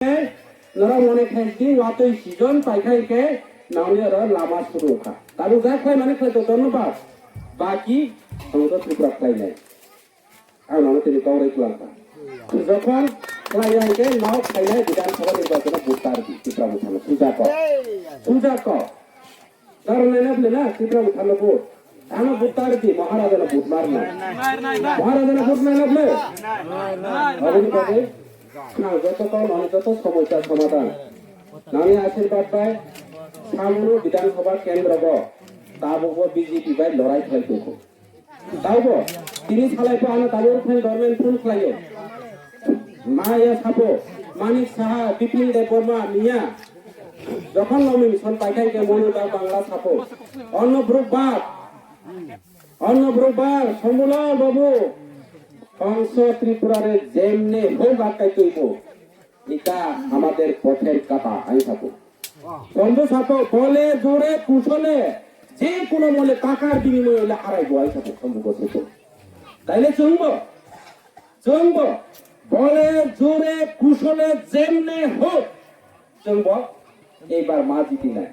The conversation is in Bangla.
nara mone khaiki watoi sijon paikai ke nauni ro lama suru kha taru ga khai mane khai to dhonnobad baki সংসদ ত্রিপুরা khai nai আর নামে তিনি কাউরাই কুলাঙ্কা যখন ক্লাইয়াকে নাও খাইলাই বিধানসভা নির্বাচনে ভোট তারবি ত্রিপুরা উঠানো সুজা ক কারণ এনেবলে না ত্রিপুরা উঠানো ভোট আমি ভোট তারবি মহারাজানা ভোট মার নাই মহারাজানা ভোট নাই নেবলে অবনীভাবে না যতক্ষণ অন্তত সমস্যার সমাধান নামে আশীর্বাদ পায় সামনে বিধানসভা কেন্দ্র তাবো বিজেপি বাই লড়াই খেলতে তাও তিনি চালাইবো আনা তাবর ফেন গভর্নমেন্ট ফোন খাইও মায়া সাপো মানিক সাহা বিপিন দেব বর্মা মিয়া যখন নমিনেশন পাইখাইকে মনোদা বাংলা সাপো অন্নব্রবার সম্বুলাল বাবু অংশ ত্রিপুরারে যেমনে হোক আটকাই তৈব এটা আমাদের পথের কাটা আই থাকো বন্ধু সাপো বলে জোরে কুশলে যে কোনো মূল্যে টাকার বিনিময়ে হলে হারাইবো আই থাকো সম্ভব হতো তাইলে চলব বলে জোরে কুশলে যেমনে হোক চলব এইবার মা জিতি নাই